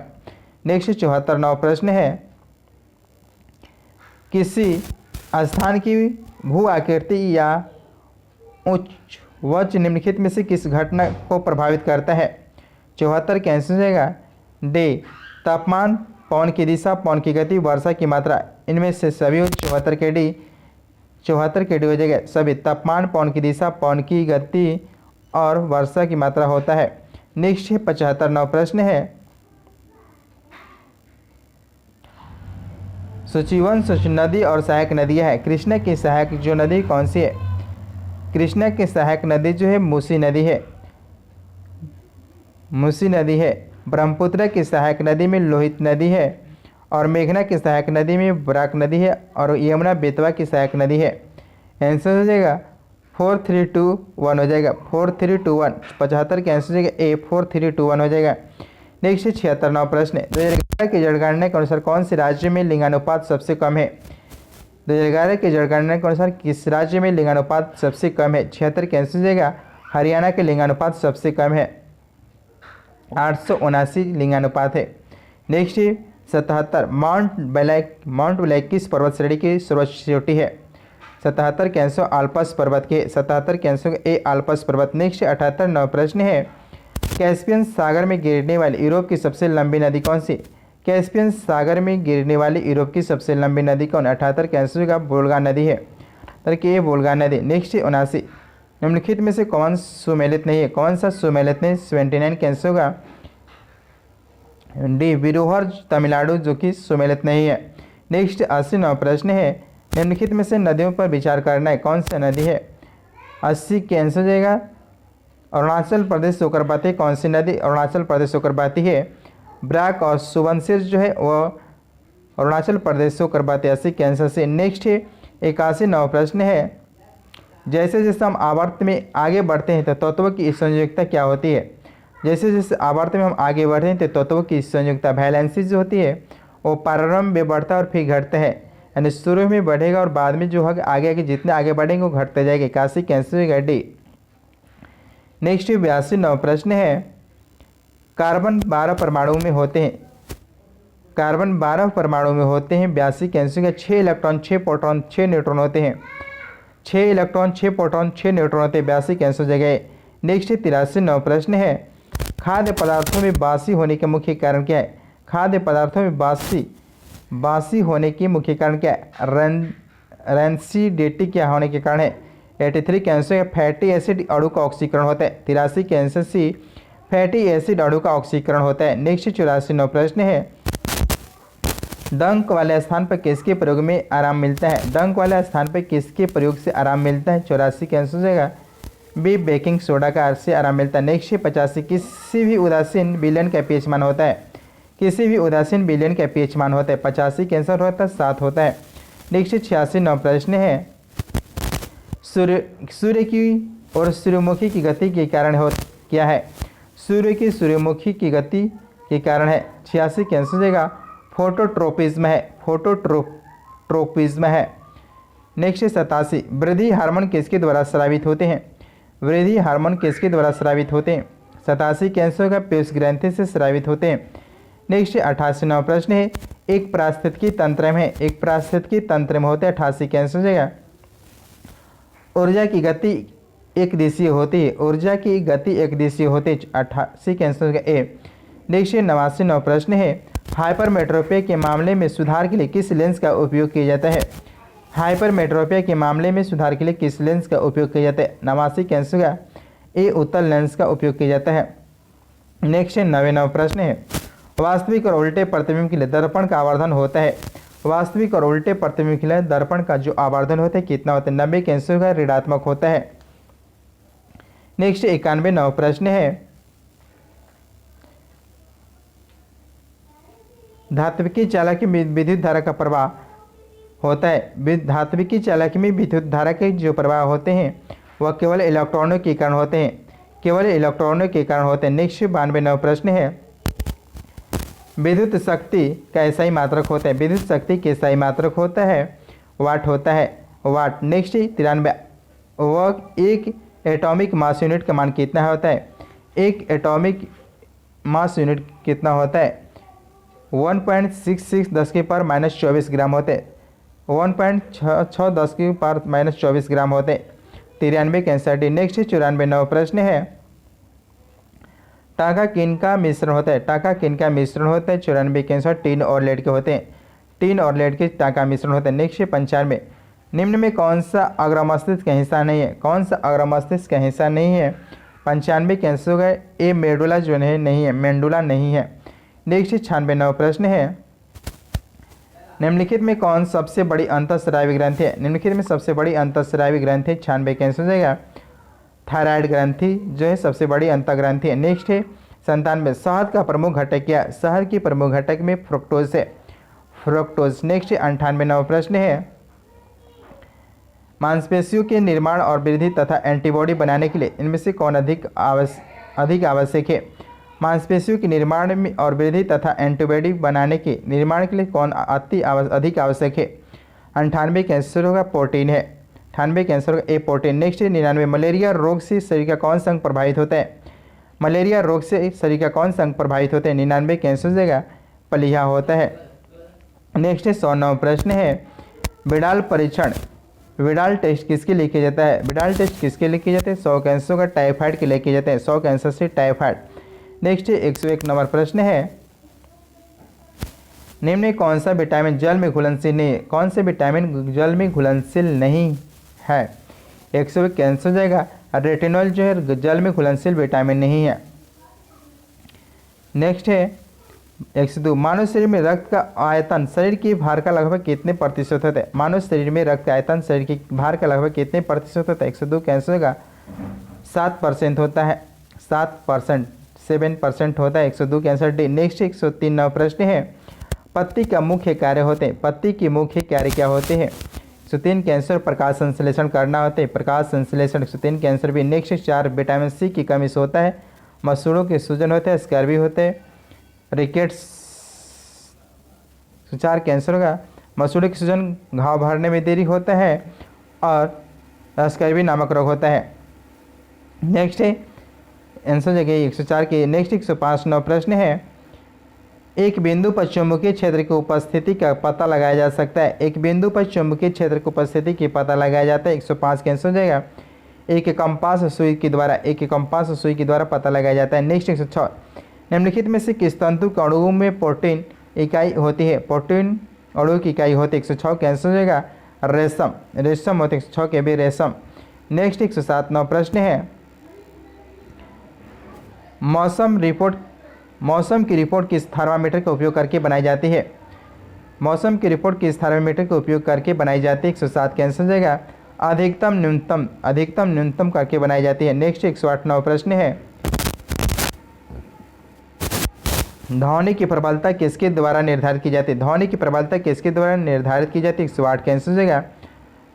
नेक्स्ट 74 प्रश्न है, किसी स्थान की भू आकृति या उच्च वच निम्नलिखित में से किस घटना को प्रभावित करता है? 74 के आंसर जाएगा डी, तापमान, पवन की दिशा, पवन की गति, वर्षा की मात्रा, इनमें से सभी 74 के डी हो जाएगा। सभी तापमान, पवन की दिशा, पवन की गति और वर्षा की मात्रा होता है। नेक्स्ट 75 प्रश्न है, सूची 1 सूची नदी और सहायक नदियाँ है। कृष्णा की सहायक जो नदी कौन सी है? कृष्णा की सहायक नदी जो है मूसी नदी है। ब्रह्मपुत्र की सहायक नदी में लोहित नदी है। और मेघना की सहायक नदी में बराक नदी है। और यमुना बेतवा की सहायक नदी है। आंसर हो जाएगा 4 3 2 1 हो जाएगा, 4 3 2 1। 75 के आंसर हो जाएगा ए, 4 3 2 1 हो जाएगा। नेक्स्ट 76 प्रश्न है, 2011 की जनगणना के अनुसार कौन से राज्य में लिंगानुपात सबसे कम है? 2011 की जनगणना के अनुसार किस राज्य में लिंगानुपात सबसे कम है? 76 के आंसर हो जाएगा हरियाणा के लिंगानुपात सबसे कम है, 879 लिंगानुपात है। नेक्स्ट 77, माउंट ब्लैक किस पर्वत श्रेणी की सर्वोच्च चोटी है? 77 के आंसर आल्पस पर्वत के, 77 के आंसर ए आल्पस पर्वत। नेक्स्ट 78 प्रश्न है, कैस्पियन सागर में गिरने वाली यूरोप की सबसे लंबी नदी कौन सी? कैस्पियन सागर में गिरने वाली यूरोप की सबसे लंबी नदी कौन? 78 के आंसर का वोल्गा नदी है, ये वोल्गा नदी। नेक्स्ट 79, निम्नलिखित में से कौन सुमेलित नहीं है? कौन सा सुमेलित नहीं? 79 के आंसर का डी, विरोहर तमिलनाडु, जो कि सुमेलित नहीं है। नेक्स्ट 89 प्रश्न है, निम्नलिखित में से नदियों पर विचार करना है, कौन सा नदी है? 80 के आंसर हो जाएगा अरुणाचल प्रदेश होकर बहती कौन सी नदी? अरुणाचल प्रदेश होकर बहती है। ब्राक और सुबनसिर जो है वह अरुणाचल प्रदेश होकर बहती है, 80 के आंसर से। नेक्स्ट 81 प्रश्न है, जैसे जैसे हम आवर्त में आगे बढ़ते हैं तो तत्वों की संयोजकता क्या होती है? जैसे जैसे आवर्त में हम आगे बढ़ते हैं तो तत्वों की संयोजकता वैलेंसी जो होती है वो प्रारंभ में बढ़ता है और फिर घटता है। यानी शुरू में बढ़ेगा और बाद में जो है आगे आगे जितने आगे बढ़ेंगे वो घटते जाएंगे। 81 कैंसिल हो जाएगा डी। नेक्स्ट 82 प्रश्न है, कार्बन 12 परमाणु में होते हैं, कार्बन 12 परमाणु में होते हैं, 82 कैंसिल होगा। 6 इलेक्ट्रॉन 6 प्रोटॉन 6 न्यूट्रॉन होते हैं, 6 इलेक्ट्रॉन 6 प्रोटॉन 6 न्यूट्रॉन होते हैं, 82 कैंसिल हो जाएगा। नेक्स्ट 83 प्रश्न है, खाद्य पदार्थों में बासी होने के मुख्य कारण क्या है? खाद्य पदार्थों में बासी होने की मुख्य कारण क्या है? रेंसिडिटी क्या होने के कारण है? 83 कैंसर फैटी एसिड अणु का ऑक्सीकरण होता है। 83 कैंसर सी फैटी एसिड अणु का ऑक्सीकरण होता है। नेक्स्ट 84 प्रश्न है, डंक वाले स्थान पर किसके प्रयोग में आराम मिलता है? डंक वाले स्थान पर किसके प्रयोग से आराम मिलता है? 84 कैंसर हो जाएगा बी, बेकिंग सोडा का से आराम मिलता है। नेक्स्ट 85 किसी भी उदासीन विलयन का पीएच मान होता है? किसी भी उदासीन विलयन का पीएच मान होता है? 85 कैंसर होता है 7 होता है। नेक्स्ट 86 प्रश्न है, सूर्य की और सूर्यमुखी की गति के कारण हो क्या है? सूर्य की सूर्यमुखी की गति के कारण है 86 कैंसर हो जाएगा फोटोट्रोपिज्म है, फोटोट्रोपिज्म है। नेक्स्ट 87 वृद्धि हार्मोन किसके द्वारा स्रावित होते हैं? वृद्धि हार्मोन किसके द्वारा स्रावित होते हैं? 87 कैंसर का पीयूष ग्रंथि से स्रावित होते हैं। नेक्स्ट 88 प्रश्न है, एक पारिस्थितिकी तंत्र में, एक पारिस्थितिकी तंत्र में होते हैं 88 कैंसर हो जाएगा ऊर्जा की गति एक दिशीय होती है, ऊर्जा की गति एक दिशीय होती है 88 कैंसर का ए। नेक्स्ट 89 प्रश्न है, हाइपरमेट्रोपिया के मामले में सुधार के लिए किस लेंस का उपयोग किया जाता है? हाइपरमेट्रोपिया के मामले में सुधार के लिए किस लेंस का उपयोग किया जाता है? 89 कैंसर का ए, उत्तल लेंस का उपयोग किया जाता है। नेक्स्ट 99 प्रश्न है, वास्तविक और उल्टे प्रतिबिंब के लिए दर्पण का आवर्धन होता है? वास्तविक और उल्टे प्रतिबिंब के लिए दर्पण का जो आवर्धन होता है कितना होता है? 90 कैंसर का ऋणात्मक होता है। नेक्स्ट 91 प्रश्न है, धात्विकी चालक में विद्युत धारा का प्रवाह होता है, धात्विकी चालक में विद्युत धारा के जो प्रवाह होते हैं वह केवल इलेक्ट्रॉनों के कारण होते हैं, केवल इलेक्ट्रॉनों के कारण होते हैं। नेक्स्ट 92 प्रश्न है, विद्युत शक्ति का एसआई मात्रक होता है? विद्युत शक्ति का एसआई मात्रक होता है वाट होता है, वाट। नेक्स्ट 93 वह एक एटॉमिक मास यूनिट का मान कितना होता है? एक एटॉमिक मास यूनिट कितना होता है? 1.66 10 के पावर माइनस 24 ग्राम होते हैं, 1.66 10 के पावर माइनस 24 ग्राम होते हैं। 93 कैंसर डी। नेक्स्ट 94 प्रश्न है, टाका किन का मिश्रण होता है? टाका किन का मिश्रण होता है? 94 कैंसर टीन और लेड के होते हैं, टीन और लेड के टाका मिश्रण होता है। नेक्स्ट 95 निम्न में कौन सा अग्र मस्तिष्क का हिस्सा नहीं है? कौन सा अग्र मस्तिष्क का हिस्सा नहीं है? 95 कैंसर हो गए ए, मेडुला जो है नहीं है, मेंडुला नहीं है। नेक्स्ट 96 प्रश्न है, निम्नलिखित में कौन सबसे बड़ी अंतःस्रावी ग्रंथि है? निम्नलिखित में सबसे बड़ी अंतःस्रावी ग्रंथि 96 कैंसर हो जाएगा थायराइड ग्रंथि जो है सबसे बड़ी अंतःग्रंथि है। नेक्स्ट है 97 शहद का प्रमुख घटक क्या? शहद की प्रमुख घटक में फ्रुक्टोज है, फ्रुक्टोज। नेक्स्ट 98 प्रश्न है, मांसपेशियों के निर्माण और वृद्धि तथा एंटीबॉडी बनाने के लिए इनमें से कौन अधिक आवश्यक है? मांसपेशियों के निर्माण में और वृद्धि तथा एंटीबॉडी बनाने के निर्माण के लिए कौन अधिक आवश्यक है? 98 कैंसर होगा प्रोटीन है, 98 कैंसर होगा ए, प्रोटीन। नेक्स्ट 99 मलेरिया रोग से शरीर का कौन सा अंग प्रभावित होता है? मलेरिया रोग से शरीर का कौन सा अंग प्रभावित होता है? 99 कैंसर हो जाएगा पलिया होता है। नेक्स्ट 109 प्रश्न है, विडाल परीक्षण, विडाल टेस्ट किसके लिए किया जाता है? विडाल टेस्ट किसके लिए किया जाता है? 100 कैंसर का टाइफाइड के लिए किए जाते हैं, 100 कैंसर से टाइफाइड। नेक्स्ट 101 नंबर प्रश्न है, निम्न में कौन सा विटामिन जल में घुलनशील नहीं है? कौन से विटामिन जल में घुलनशील नहीं है? 101 कैंसर हो जाएगा रेटिनॉल जो है जल में घुलनशील विटामिन नहीं है। नेक्स्ट है 102 मानव शरीर में रक्त का आयतन शरीर की भार का लगभग कितने प्रतिशत होता है? मानव शरीर में रक्त का आयतन शरीर की भार का लगभग कितने प्रतिशत होता है? 102 कैंसर होगा 7% होता है, 7%, 7% होता है 102 कैंसर डी। नेक्स्ट 103 प्रश्न है, पत्ती का मुख्य कार्य होते हैं, पत्ती के मुख्य कार्य क्या होते हैं? 103 कैंसर प्रकाश संश्लेषण करना होते हैं, प्रकाश संश्लेषण 103 कैंसर भी। नेक्स्ट 4 विटामिन सी की कमी से होता है, मसूड़ों के सूजन होते हैं, स्कर्वी होते हैं, रिकेट्स। 4 कैंसर होगा मसूड़े की सूजन, घाव भरने में देरी होता है और स्कर्वी नामक रोग होता है। नेक्स्ट है आंसर जगह 104 के। नेक्स्ट 105 9 प्रश्न है, एक बिंदु पर चुंबकीय क्षेत्र की उपस्थिति का पता लगाया जा सकता है। एक बिंदु पर चुंबकीय क्षेत्र की उपस्थिति की पता लगाया जाता है। 105 कैंसिल हो जाएगा। एक कंपास सुई के द्वारा पता लगाया जाता है। नेक्स्ट 106, निम्नलिखित में से किस तंतु के अणुओं में प्रोटीन इकाई होती है? प्रोटीन अणु की इकाई होती है। 106 कैंसिल हो जाएगा। रेशम होते 106 के भी रेशम। नेक्स्ट 107 9 प्रश्न है, मौसम की रिपोर्ट किस थर्मामीटर का उपयोग करके बनाई जाती है? मौसम की रिपोर्ट किस थर्मामीटर का उपयोग करके बनाई जाती है? 107 कैंसिल हो जाएगा। अधिकतम न्यूनतम करके बनाई जाती है। नेक्स्ट 108 9 प्रश्न है, ध्वनि की प्रबलता किसके द्वारा निर्धारित की जाती है? ध्वनि की प्रबलता किसके द्वारा निर्धारित की जाती है? 108 कैंसिल हो जाएगा।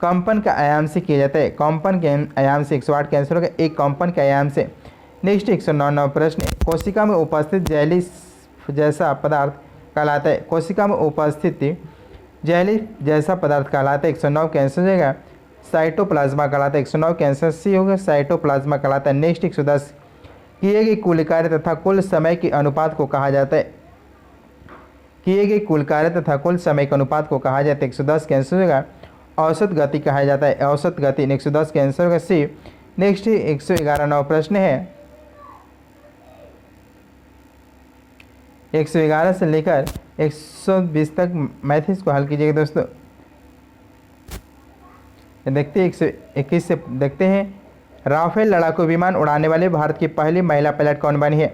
कंपन का आयाम से किया जाता है। कंपन के आयाम से 108 कैंसिल होगा। एक कंपन के आयाम से। नेक्स्ट 109 प्रश्न, कोशिका में उपस्थित जेली जैसा पदार्थ कहलाता है। कोशिका में उपस्थित जेली जैसा पदार्थ कहलाता है। 109 कैंसिल हो जाएगा। साइटोप्लाज्मा कहलाता है। 109 कैंसर सी होगा। साइटोप्लाज्मा कहलाता है। नेक्स्ट 110, किए गए कुल कार्य तथा कुल समय के अनुपात को कहा जाता है। किए गए कुल कार्य तथा कुल समय के अनुपात को कहा जाता है। 110 कैंसिल हो जाएगा। औसत गति कहा जाता है। औसत गति 110 कैंसिल होगा सी। नेक्स्ट 111 9 प्रश्न है, 111 से लेकर 120 तक मैथ्स को हल कीजिएगा दोस्तों। देखते हैं 121 से देखते हैं, राफेल लड़ाकू विमान उड़ाने वाले भारत की पहली महिला पायलट कौन बनी है?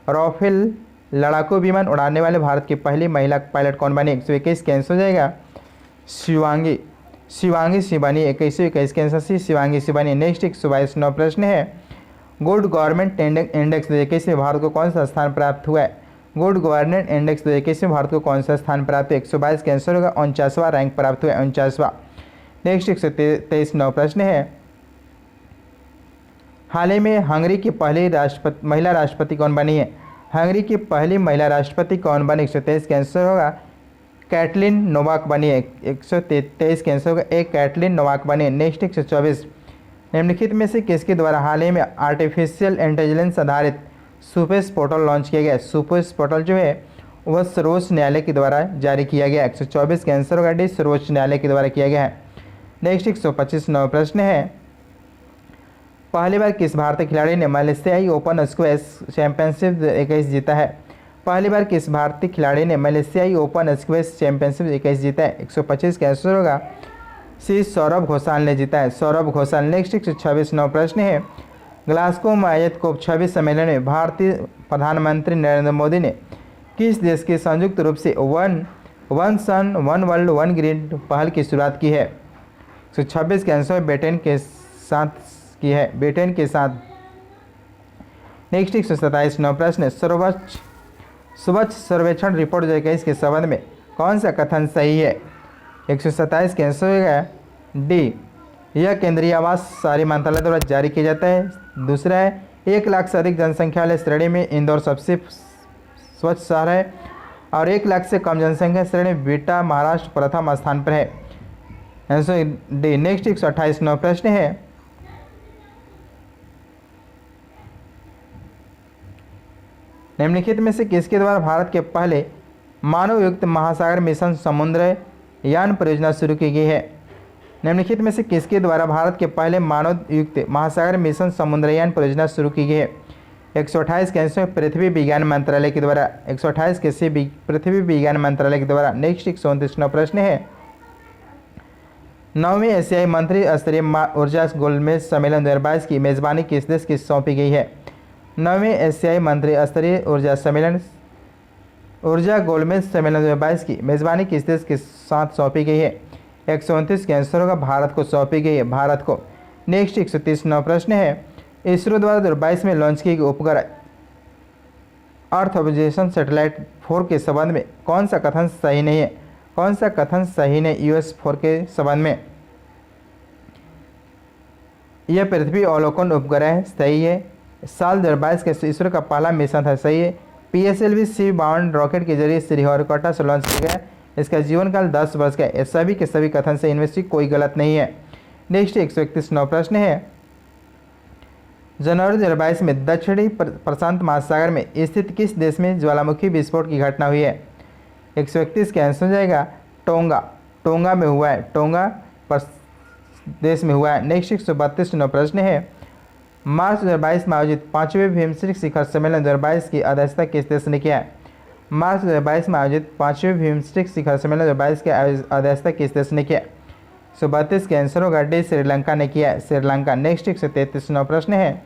राफेल लड़ाकू विमान उड़ाने वाले भारत की पहली महिला पायलट कौन बनी? 121 कैंसिल हो जाएगा। शिवांगी शिवानी 21 कैंसिल सी शिवांगी शिवानी। नेक्स्ट 122 9 प्रश्न है, गुड गवर्नमेंट इंडेक्स 2021 में भारत को कौन सा स्थान प्राप्त हुआ है? गुड गवर्नेंस इंडेक्स 2021 में भारत को कौन सा स्थान प्राप्त है? 122 कैंसिल होगा। 49वां रैंक प्राप्त हुआ है। 49वां। नेक्स्ट 123 9 प्रश्न है, हाल ही में हंगरी की पहली महिला राष्ट्रपति कौन बनी है? हंगरी की पहली महिला राष्ट्रपति कौन बनी? 123 कैंसिल होगा। कैटलिन नोवाक बनी है। 123 कैंसिल होगा। एक कैटलिन नोवाक बनी है। नेक्स्ट 124, निम्नलिखित में से किसके द्वारा हाल ही में आर्टिफिशियल इंटेलिजेंस आधारित सुपेस पोर्टल लॉन्च किया गया? सुपेस पोर्टल जो है वह सर्वोच्च न्यायालय के द्वारा जारी किया गया। 124 कैंसिल होगा। डी सर्वोच्च न्यायालय के द्वारा किया गया है। नेक्स्ट 125 9 प्रश्न है, पहली बार किस भारतीय खिलाड़ी ने मलेशियाई ओपन स्क्वैश चैंपियनशिप 21 जीता है? पहली बार किस भारतीय खिलाड़ी ने मलेशियाई ओपन स्क्वैश चैंपियनशिप 21 जीता है? 125 कैंसिल होगा। सी सौरभ घोषाल ने जीता है। सौरभ घोषाल। नेक्स्ट 126 9 प्रश्न है, ग्लासगो में आयोजित COP26 सम्मेलन में भारतीय प्रधानमंत्री नरेंद्र मोदी ने किस देश के संयुक्त रूप से one sun one world one grid पहल की शुरुआत की है? 126 के आंसर ब्रिटेन के साथ की है। ब्रिटेन के साथ। नेक्स्ट 127 9 प्रश्न, स्वच्छ सर्वेक्षण रिपोर्ट 2021 के संबंध में कौन सा कथन सही है? 127 के आंसर होगा डी, यह केंद्रीय आवास शहरी मंत्रालय द्वारा जारी किया जाता है। दूसरा है, 1 लाख से अधिक जनसंख्या वाले श्रेणी में इंदौर सबसे स्वच्छ शहर है और 1 लाख से कम जनसंख्या श्रेणी बेटा महाराष्ट्र प्रथम स्थान पर है। Answer D. नेक्स्ट 128 9 प्रश्न है, निम्नलिखित में से किसके द्वारा भारत के पहले मानवयुक्त महासागर मिशन समुद्र यान परियोजना शुरू की गई है? निम्नलिखित में से किसके द्वारा भारत के पहले मानवयुक्त महासागर मिशन समुद्रयान परियोजना शुरू की गई है? 128 के आंसर पृथ्वी विज्ञान मंत्रालय के द्वारा। 128 के सी पृथ्वी विज्ञान मंत्रालय के द्वारा। नेक्स्ट 129 प्रश्न है, 9वें एशियाई मंत्री स्तरीय ऊर्जा गोलमेज सम्मेलन 2022 की मेजबानी किस देश की सौंपी गई है? 9वें एशियाई मंत्री स्तरीय ऊर्जा गोलमेज सम्मेलन 2022 की मेजबानी किस देश के साथ सौंपी गई है? 129 के आंसर होगा भारत को सौंपी गई है। भारत को। नेक्स्ट 130 9 प्रश्न है, इसरो द्वारा 2022 में लॉन्च किए गए उपग्रह अर्थ ऑब्जर्वेशन सैटेलाइट 4 के संबंध में कौन सा कथन सही नहीं है? कौन सा कथन सही नहीं US-4 के संबंध में? यह पृथ्वी अवलोकन उपग्रह सही है। साल 2022 के इसरो का पहला मिशन था। सही है। PSLV C-बाउंड रॉकेट के जरिए श्रीहरिकोटा से लॉन्च किया गया इसका जीवन काल 10 वर्ष का है। ये सभी के सभी कथन से इनमें से कोई गलत नहीं है। नेक्स्ट 131 प्रश्न है, जनवरी 2022 में दक्षिणी प्रशांत महासागर में स्थित किस देश में ज्वालामुखी विस्फोट की घटना हुई है? 131 का आंसर हो जाएगा टोंगा। टोंगा में हुआ है, टोंगा देश में हुआ है। नेक्स्ट 132 प्रश्न है, मार्च 2022 में आयोजित 5वें भीमश्री शिखर सम्मेलन 2022 की अध्यक्षता किस देश ने किया है? मार्च 2022 में आयोजित 5वें भीमश्री शिखर सम्मेलन 2022 की अध्यक्षता किस देश ने किया? 132 के आंसर होगा डी, श्रीलंका ने किया है, श्रीलंका। नेक्स्ट 133 प्रश्न है,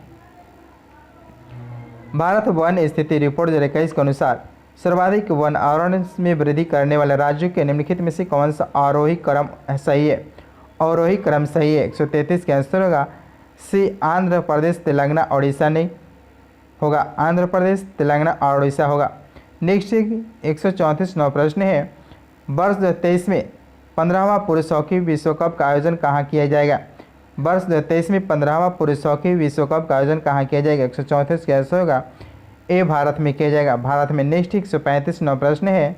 भारत वन स्थिति रिपोर्ट 2021 के अनुसार सर्वाधिक वन आवरण में वृद्धि करने वाले राज्यों के निम्नलिखित में से कौन सा आरोही क्रम सही है? अवरोही क्रम सही है। 133 का आंसर होगा सी, आंध्र प्रदेश, तेलंगाना, ओडिशा नहीं होगा, आंध्र प्रदेश, तेलंगाना और ओडिशा होगा। नेक्स्ट 134 प्रश्न है, वर्ष 2023 में 15वां पुरुष हॉकी विश्व कप का आयोजन कहाँ किया जाएगा? वर्ष 2023 में 15वां पुरुष हॉकी विश्व कप का आयोजन कहाँ किया जाएगा? 134 का आंसर होगा ए, भारत में किया जाएगा, भारत में। नेक्स्ट 135 प्रश्न है,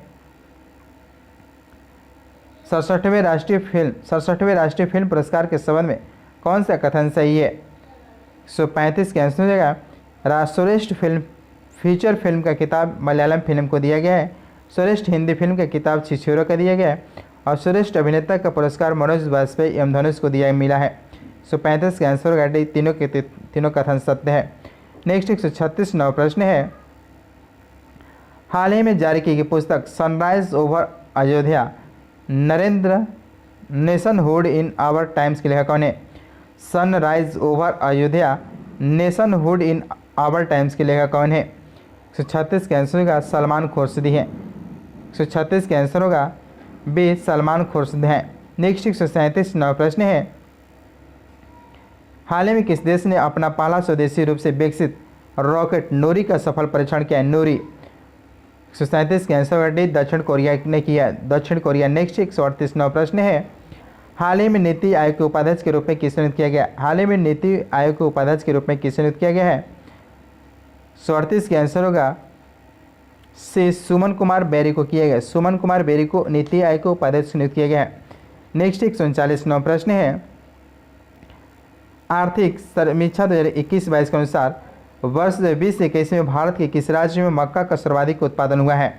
67वें राष्ट्रीय फिल्म पुरस्कार के संबंध में कौन सा कथन सही है? 135 का आंसर हो जाएगा श्रेष्ठ फिल्म फीचर फिल्म का खिताब मलयालम फिल्म को दिया गया है, श्रेष्ठ हिंदी फिल्म का खिताब छिछोरे का दिया गया है और श्रेष्ठ अभिनेता का पुरस्कार मनोज वाजपेयी एवं धनुष को मिला है। 135 का आंसर होगा डी, तीनों कथन सत्य है। नेक्स्ट 136 प्रश्न है, हाल ही में जारी की गई पुस्तक sunrise over Ayodhya Narendra nationhood in our times के लेखक कौन है? Sunrise over Ayodhya nationhood in our times के लेखक कौन है? 136 का आंसर होगा सलमान खुर्शीदी है, 136 का आंसर होगा बी, सलमान खुर्शीदी है। नेक्स्ट 137 प्रश्न है, हाल ही में किस देश ने अपना पहला स्वदेशी रूप से विकसित रॉकेट नूरी का सफल परीक्षण किया है? नूरी। 137 का आंसर होगा डी, दक्षिण कोरिया ने किया, दक्षिण कोरिया। नेक्स्ट 138 प्रश्न है, हाल ही में नीति आयोग के उपाध्यक्ष के रूप में किसे नियुक्त किया गया? हाल ही में नीति आयोग के उपाध्यक्ष के रूप में किसे नियुक्त किया गया है? 138 का आंसर होगा सी, सुमन कुमार बेरी को किया गया, सुमन कुमार बेरी को नीति आयोग के उपाध्यक्ष नियुक्त किया गया है। नेक्स्ट 139 प्रश्न है, आर्थिक समीक्षा 2021-22 के अनुसार वर्ष 2020-21 में भारत के किस राज्य में मक्का का सर्वाधिक उत्पादन हुआ है?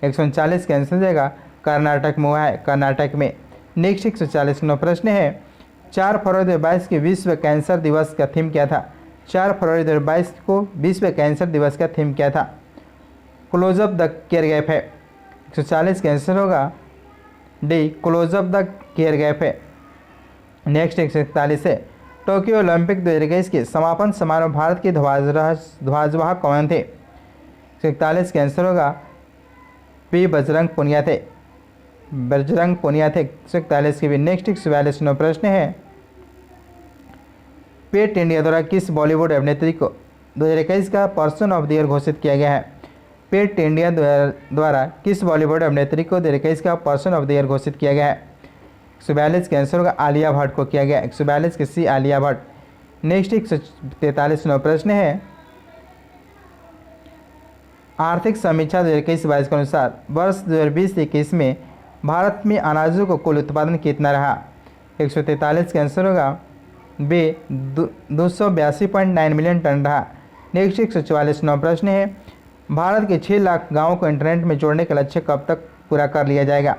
139 का आंसर जाएगा कर्नाटक में हुआ है, कर्नाटक में। नेक्स्ट 140 प्रश्न है, 4 फरवरी 2022 के विश्व कैंसर दिवस का थीम क्या था? 4 फरवरी 2022 को विश्व कैंसर दिवस का थीम क्या था? Close up the care gap है। 140 का आंसर होगा D, close up the care gap है। नेक्स्ट 141 है, टोक्यो ओलंपिक 2021 के समापन समारोह भारत के ध्वजवाहक कौन थे? 141 का आंसर होगा पी, बजरंग पुनिया थे, बजरंग पुनिया थे। 141 के भी। नेक्स्ट 142 प्रश्न है, पेट इंडिया द्वारा किस बॉलीवुड अभिनेत्री को 2021 का पर्सन ऑफ द ईयर घोषित किया गया है? पेट इंडिया द्वारा किस बॉलीवुड अभिनेत्री को 2021 का पर्सन ऑफ द ईयर घोषित किया गया है? 142 का आंसर होगा आलिया भट्ट को किया गया, 142 के सी, आलिया भट्ट। नेक्स्ट 143 प्रश्न है, आर्थिक समीक्षा 2021-22 के अनुसार वर्ष 2020-21 में भारत में अनाजों को कुल उत्पादन कितना रहा? 143 का आंसर होगा बी, 282.9 मिलियन टन रहा। नेक्स्ट 144 प्रश्न है, भारत के 6 लाख गाँवों को इंटरनेट में जोड़ने का लक्ष्य कब तक पूरा कर लिया जाएगा?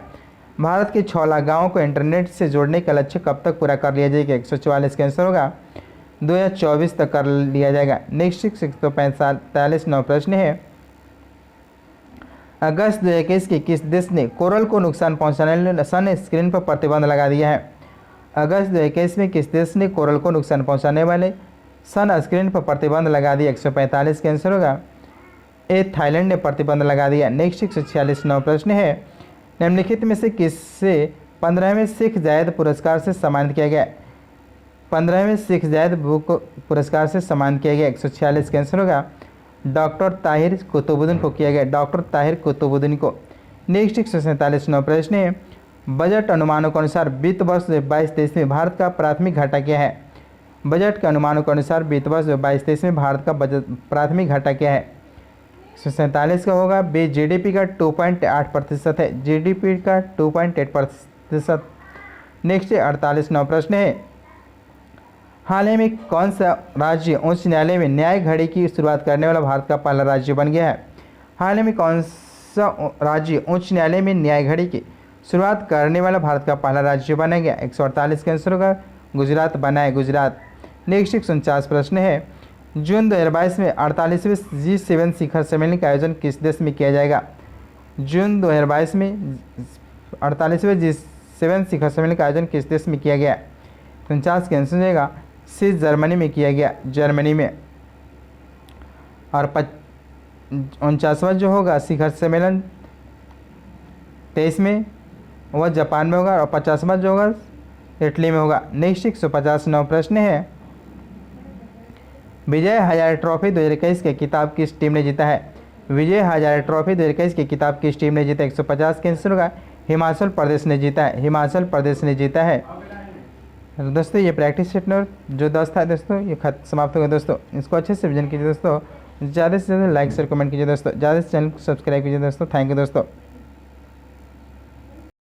भारत के 6 लाख गाँवों को इंटरनेट से जोड़ने का लक्ष्य कब तक पूरा कर लिया जाएगा? 144 का आंसर होगा 2024 तक कर लिया जाएगा। नेक्स्ट 145 प्रश्न है, अगस्त 2021 के किस देश ने कोरल को नुकसान पहुंचाने वाले सन स्क्रीन पर प्रतिबंध लगा दिया है? अगस्त 2021 में किस देश ने कोरल को नुकसान पहुंचाने वाले सन स्क्रीन पर प्रतिबंध लगा दिया? 145 का आंसर होगा ए, थाईलैंड ने प्रतिबंध लगा दिया। नेक्स्ट 146 प्रश्न है, निम्नलिखित में से किससे 15वें सिख जायद पुरस्कार से सम्मानित किया गया? 15वें सिख जायद बुक पुरस्कार से सम्मानित किया गया। 146 का आंसर होगा डॉक्टर ताहिर कुतुबुद्दीन को किया गया, डॉक्टर ताहिर कुतुबुद्दीन को। नेक्स्ट 147 प्रश्न है, बजट अनुमानों के अनुसार वित्त वर्ष 22-23 में भारत का प्राथमिक घाटा क्या है? बजट के अनुमानों के अनुसार वित्त वर्ष 22-23 में भारत का बजट प्राथमिक घाटा क्या है? 147 का होगा बी जीडीपी का 2.8% है, जीडीपी का 2.8%। नेक्स्ट 48वां प्रश्न है, हाल ही में कौन सा राज्य उच्च न्यायालय में न्याय घड़ी की शुरुआत करने वाला भारत का पहला राज्य बन गया है? हाल ही में कौन सा राज्य उच्च न्यायालय में न्याय घड़ी की शुरुआत करने वाला भारत का पहला राज्य बना गया? 148 का आंसर होगा गुजरात बना है, गुजरात। नेक्स्ट 149 प्रश्न है, जून 2022 में 48वें G7 शिखर सम्मेलन का आयोजन किस देश में किया जाएगा? जून 2022 में 48वें G7 शिखर सम्मेलन का आयोजन किस देश में किया गया? 49 का आंसर हो जाएगा सी जर्मनी में किया गया, जर्मनी में। और 49वां जो होगा शिखर सम्मेलन 23 में वह जापान में होगा, और 50वां जो होगा इटली में होगा। नेक्स्ट 150वां प्रश्न है, विजय हजारे ट्रॉफी 2021 के खिताब किस टीम ने जीता है? विजय हजारे ट्रॉफी 2021 के खिताब किस टीम ने जीता? 150 का आंसर होगा हिमाचल प्रदेश ने जीता है, हिमाचल प्रदेश ने जीता है। तो दोस्तों ये प्रैक्टिस सेट नोट जो 10 था दोस्तों ये समाप्त हो गया दोस्तों। इसको अच्छे से विजन कीजिए दोस्तों, ज़्यादा से ज़्यादा लाइक शेयर कमेंट कीजिए दोस्तों, ज़्यादा से चैनल को सब्सक्राइब कीजिए दोस्तों। थैंक यू दोस्तों।